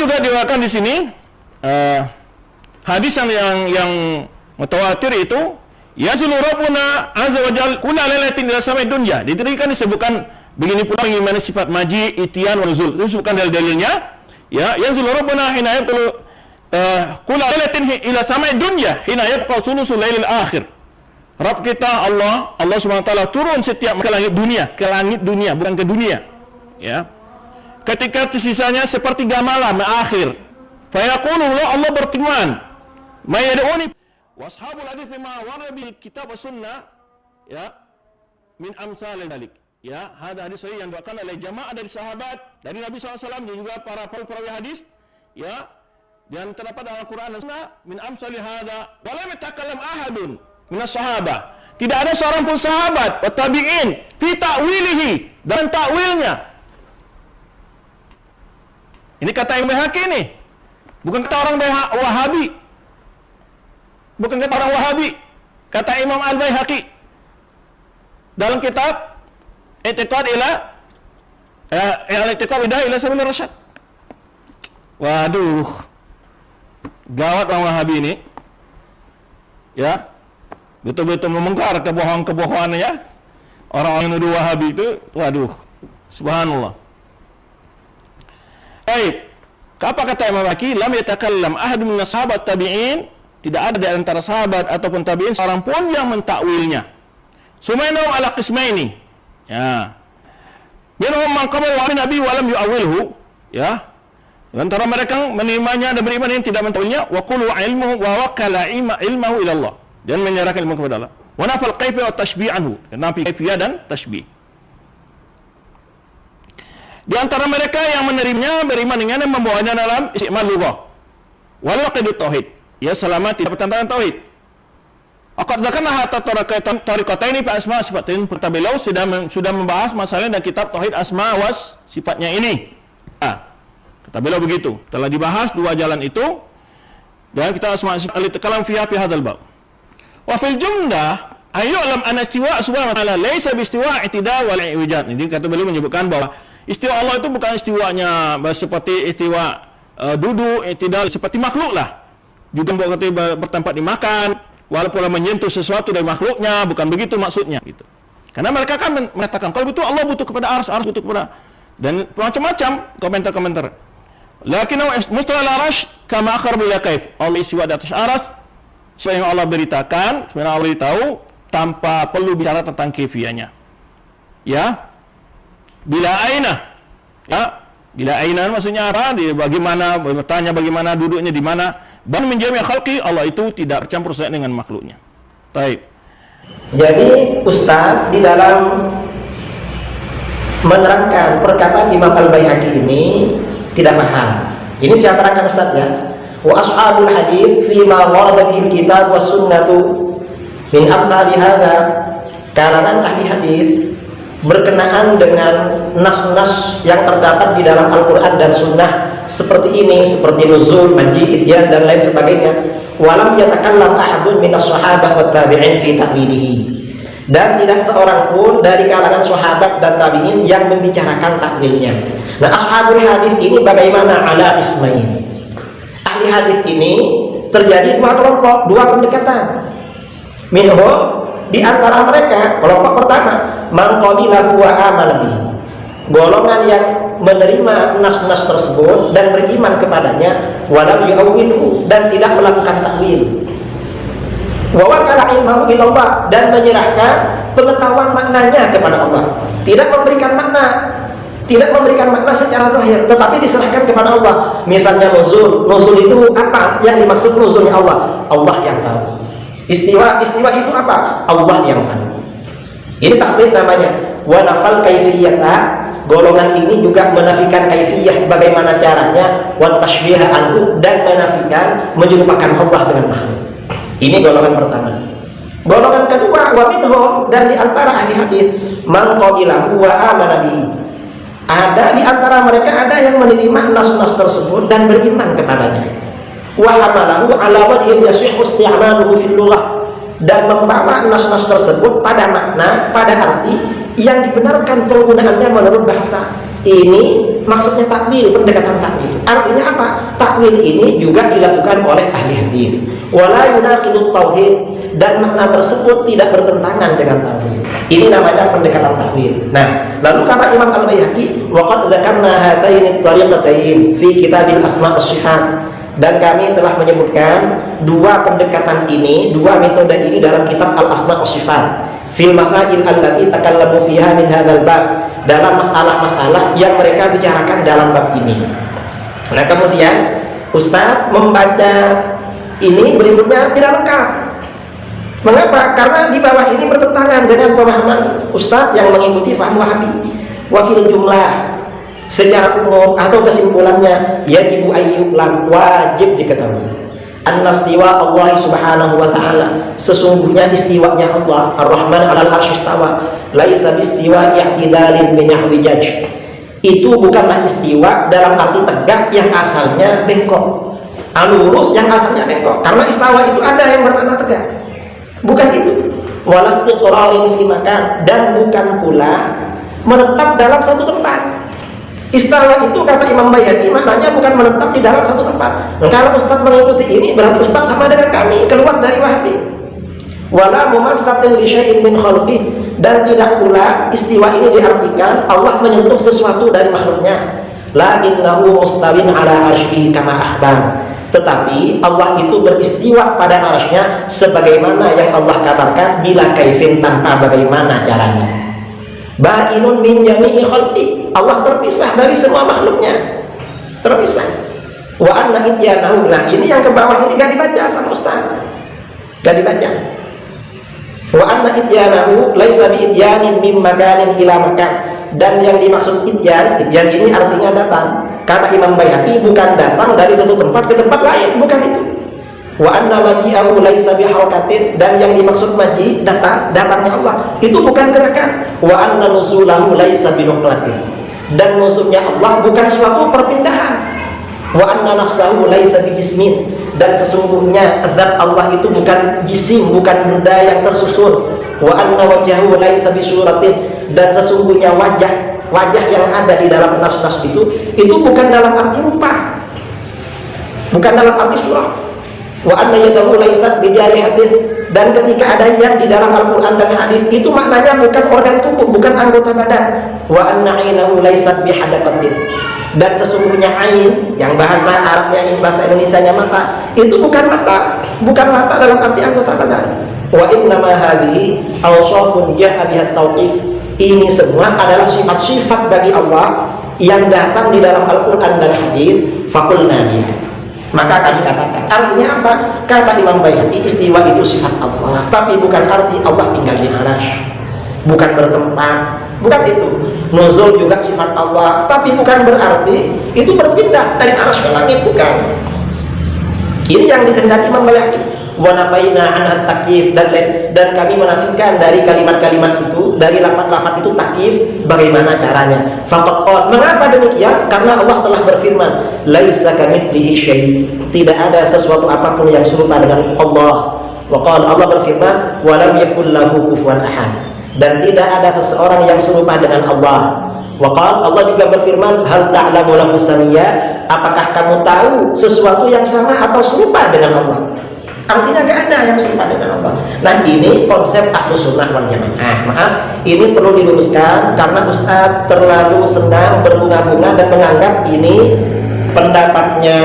juga diriwayatkan di sini hadis yang mutawatir itu, yazulu rabbuna azza wa jalla kulla lailatin ila samai dunya. Diterangkan disebutkan begini pula bagaimana sifat maji, itian wa nuzul. Itu disebutkan dari dalilnya. Ya, yazulu rabbuna hina yabqulu kulla lailatin ila samai dunya hina yabqa sulusul lailil akhir. Rabb kita Allah Subhanahu wa taala turun setiap ke langit dunia, bukan ke dunia. Ya. Ketika sisanya sepertiga malam akhir. Fa yaqulu Allah berfirman, "May yad'uni washabul hadits ma warada bil kitab was sunnah." Ya. Min amsal dzalik. Ya, ada hadis yang dibawakan oleh jamaah dari sahabat, dari Nabi SAW dan juga para perawi hadis. Ya. Dan terdapat dalam Al-Qur'an dan Sunnah min amsal hada wa lam yatakallam ahadun minas sahabah. Tidak ada seorang pun sahabat wa tabi'in fi ta'wilihi, dan takwilnya. Ini kata Imam Baihaqi nih. Bukan kata orang Wahabi. Bukan kata orang Wahabi. Kata Imam Al-Baihaqi dalam kitab I'tiqad ila Sabil Rasyad. Waduh. Gawat orang Wahabi ini. Ya. Betul-betul membongkar kebohongan-kebohongannya ya. Orang-orang yang nuduh Wahabi itu, waduh. Subhanallah. Baik. Apa kata Imam Baihaqi? Lam yatakallam ahadun minas sahabat tabi'in, tidak ada di antara sahabat ataupun tabi'in seorang pun yang mentakwilnya. Sumainahum ala qismaini. Ya. Minhum man qabala wa nabi wa lam yu'awwilhu, ya. Di antara mereka menerimanya dan beriman yang tidak mentakwilnya, wa qulu ilmuhu wa wakala ilmahu ila Allah, dan menyerahkan ilmu kepada Allah. Wa nafal kaifa wa tashbih anhu, nafi kaifiyah dan tashbih. Di antara mereka yang menerimanya beriman dengan dan membawanya dalam istimal lughah wal aqidut tauhid, ya, selama tidak bertentangan tauhid. Aqad zakarna hatta tariqataini fi asma sifatin. Beliau sudah membahas masalah dan kitab tauhid asma was sifatnya ini. Nah, kata beliau begitu, telah dibahas dua jalan itu dan kita asma sifat kalam fi hadzal bab. Wa fil jumlah ayyulam an istiwa subhanahu wa ta'ala laisa bi istiwa i'tida wal i'wijad. Jadi kata beliau menyebutkan bahwa istiwa Allah itu bukan istiwanya seperti istiwa duduk, i'tidal seperti makhluk lah. Juga bertempat dimakan, walaupun menyentuh sesuatu dari makhluknya, bukan begitu maksudnya gitu. Karena mereka kan mengatakan kalau betul Allah butuh kepada ars butuh kepada, dan macam-macam komentar-komentar. Lakinnahu mustawa al-arsh kama akhar bila kaif. Allah istiwa di atas aras seperti yang Allah beritakan, sebenarnya Allah beritahu tanpa perlu bicara tentang kaifiyahnya. Ya. Bila aina, ya, bila aina maksudnya apa? Bagaimana bertanya bagaimana duduknya di mana? Dan menjami khalqi, Allah itu tidak bercampur tangan dengan makhluknya. Baik. Jadi Ustaz di dalam menerangkan perkataan Imam Al-Baihaqi ini tidak paham. Ini saya terangkan Ustaz ya. Wa ashabul hadits fi ma warada bil kitab was sunnatu min amsali hadza. Kalangan ahli hadis berkenaan dengan nas-nas yang terdapat di dalam Al-Quran dan Sunnah seperti ini, seperti nuzul, maji, ityan dan lain sebagainya. Walam yatakallam ahadun minas sahabah wa tabi'in fi ta'wilihi, dan tidak seorang pun dari kalangan sahabat dan tabi'in yang membicarakan takwilnya. Nah, ashabul hadis ini bagaimana? Ala ismain. Ahli hadis ini terjadi dua kelompok, dua pendekatan. Minhum, di antara mereka kelompok pertama, man qabilahu wa amana bihi, golongan yang menerima nas-nas tersebut dan beriman kepadanya, walam yu'awwilhu, dan tidak melakukan takwil, wa wakala ilmahu ila Allah, dan menyerahkan pengetahuan maknanya kepada Allah, tidak memberikan makna secara zahir, tetapi diserahkan kepada Allah. Misalnya nuzul itu apa yang dimaksud nuzulnya Allah yang tahu. Istiwa itu apa? Allah yang tahu. Ini takwil namanya. Wa nafal kaifiyata, golongan ini juga menafikan kaifiyah, bagaimana caranya, wa tashbiha anhu, dan menafikan menyerupakan Allah dengan makhluk. Ini golongan pertama. Golongan kedua, wa minhum, dan di antara ahli hadis, man qabilahu wa amana bihi. Ada di antara mereka ada yang menerima nas-nas tersebut dan beriman kepadanya. Wa hamalahu ala wajhin yasihhu isti'maluhu fil lughah, dan membawa nas-nas tersebut pada makna, pada arti yang dibenarkan penggunaannya menurut bahasa. Ini maksudnya takwil, pendekatan takwil. Artinya apa? Takwil ini juga dilakukan oleh ahli hadis. Wala yunaqidut tauhid, dan makna tersebut tidak bertentangan dengan tauhid. Ini namanya pendekatan takwil. Nah, lalu kata Imam Al-Baihaqi, wa qad dzakarna hataini at-tariqatain fi kitabil asma' was sifat. Dan kami telah menyebutkan dua pendekatan ini, dua metode ini dalam kitab Al-Asma' was Sifat. Fil masail allati takallamu fiha min hadzal bab, dalam masalah-masalah yang mereka bicarakan dalam bab ini. Nah, kemudian Ustaz membaca ini berikutnya tidak lengkap. Mengapa? Karena di bawah ini bertentangan dengan pemahaman Ustaz yang mengikuti faham Wahabi. Wa fil jumlah, secara umum atau kesimpulannya, yajibu ayyulam, wajib diketahui, an-nastiwa Allah subhanahu wa ta'ala, sesungguhnya istiwanya Allah ar-Rahman alal arsy istawa, laisa bistiwa i'tidalin min i'wijaj, itu bukanlah istiwa dalam arti tegak yang asalnya bengkok, lurus yang asalnya bengkok, karena istawa itu ada yang bermakna tegak, bukan itu. Walastiqrarin fi makan, dan bukan pula menetap dalam satu tempat. Istawa itu kata Imam Baihaqi maknanya bukan menetap di dalam satu tempat. Nah, kalau Ustaz mengikuti ini berarti Ustaz sama dengan kami, keluar dari Wahabi. Wala mumassatin li syai'in min khalqi, dan tidak pula istiwa ini diartikan Allah menyentuh sesuatu dari makhluknya. La innahu mustawin ala arsyihi kama akhbar. Tetapi Allah itu beristiwa pada arsy-Nya sebagaimana yang Allah kabarkan, bila kaifin, tanpa bagaimana caranya. Ba'inun min jami'i khalqi, Allah terpisah dari semua makhluknya, terpisah. Wa anna ityanahu, nah ini yang ke bawah ini gak dibaca sama Ustaz, gak dibaca. Wa anna ityanahu laisa bi ityanin min makanin ila makan, dan yang dimaksud ityan ini artinya datang. Kata Imam Baihaqi, bukan datang dari satu tempat ke tempat lain, bukan itu. Wa anna maji'ahu laisa biharakatin, dan yang dimaksud maji, datangnya Allah, itu bukan gerakan. Wa anna nuzulahu laisa binuqlatin, dan nuzulnya Allah bukan suatu perpindahan. Wa anna nafsahu laisa bijismin, dan sesungguhnya zat Allah itu bukan jisim, bukan benda yang tersusun. Wa anna wajhahu laisa bisuratin, dan sesungguhnya wajah yang ada di dalam nas-nas itu bukan dalam arti rupa, bukan dalam arti surah. Wa anna yadahu laysat bijarihatin, dan ketika ada yang di dalam Al-Quran dan hadis itu maknanya bukan organ tubuh, bukan anggota badan. Wa anna ainahu laysat bihadaqatin, dan sesungguhnya ain yang bahasa Arabnya, bahasa Indonesianya mata, itu bukan mata dalam arti anggota badan. Wa innama hadhihi awsafun ja'a biha tauqif, ini semua adalah sifat-sifat bagi Allah yang datang di dalam Al-Quran dan hadis. Faqulna biha, maka kami katakan. Artinya apa? Kata Imam Baihaqi, istiwa itu sifat Allah, tapi bukan arti Allah tinggal di arasy, bukan bertempat, bukan itu. Nuzul juga sifat Allah, tapi bukan berarti itu berpindah dari arasy ke langit, bukan. Ini yang dikehendaki Imam Baihaqi. Wa nafaina anha takyif, dan kami menafikan dari kalimat-kalimat itu, dari lafaz-lafaz itu takyif, bagaimana caranya. Faqad, mengapa demikian? Karena Allah telah berfirman, laisa kamitslihi syai', tidak ada sesuatu apapun yang serupa dengan Allah. Wa qala, Allah berfirman, wa lam yakul lahu kufuwan ahad, dan tidak ada seseorang yang serupa dengan Allah. Wa qala, Allah juga berfirman, hal ta'lamu lahu samiyya, apakah kamu tahu sesuatu yang sama atau serupa dengan Allah? Artinya gak ada yang serupa dengan Allah. Nah, ini konsep Ahlus Sunnah wal Jamaah. Maaf, ini perlu diluruskan karena Ustaz terlalu senang berbunga-bunga dan menganggap ini pendapatnya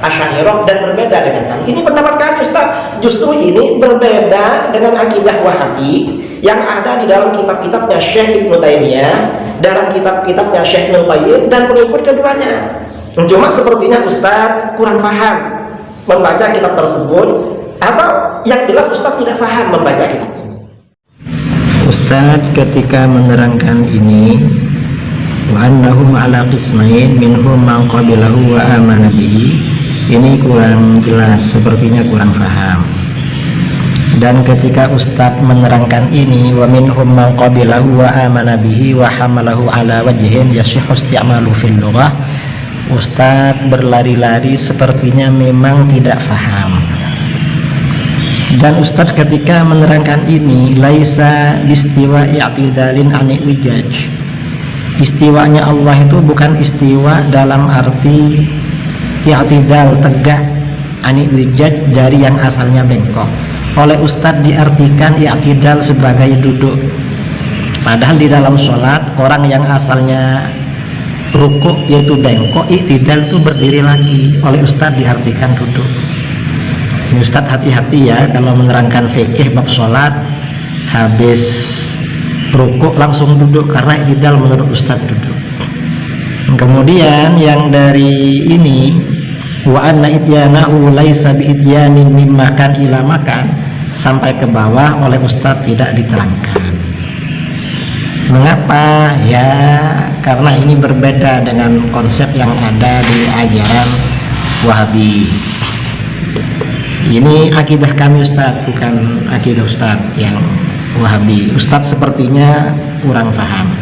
Asy'ariyah dan berbeda dengan kami. Ini pendapat kami, Ustaz. Justru ini berbeda dengan akidah Wahabi yang ada di dalam kitab-kitabnya Syekh Ibnu Taimiyah, dalam kitab-kitabnya Syekh Ibnu Qayyim, dan pengikut keduanya. Cuma sepertinya Ustaz kurang paham membaca kitab tersebut, atau yang jelas Ustaz tidak paham membaca kitab ini. Ustaz ketika menerangkan ini, wa annahum ala qismain minhum man qabilahu wa amana bihi, ini kurang jelas, sepertinya kurang paham. Dan ketika Ustaz menerangkan ini, wa minhum man qabilahu wa amana bihi wa hamalahu ala wajhin yasihhu isti'malu fil lughah, Ustadz berlari-lari sepertinya memang tidak paham. Dan Ustadz ketika menerangkan ini, laisa bistiwa i'tidalin ani wijaj, Istiwanya Allah itu bukan istiwa dalam arti i'tidal, tegak, ani wijaj, dari yang asalnya bengkok. Oleh Ustadz diartikan i'tidal sebagai duduk. Padahal di dalam sholat orang yang asalnya rukuk yaitu bengkok, i'tidal itu berdiri lagi. Oleh Ustadz diartikan duduk. Ini Ustadz hati-hati ya kalau menerangkan fikih bab sholat, habis rukuk langsung duduk, karena i'tidal menurut Ustadz duduk. Kemudian yang dari ini, wa anna ityanahu laisa bi ityanin mim makan ila makan, sampai ke bawah oleh Ustadz tidak diterangkan. Mengapa? Ya karena ini berbeda dengan konsep yang ada di ajaran Wahabi. Ini akidah kami Ustadz, bukan akidah Ustadz yang Wahabi. Ustadz sepertinya kurang paham.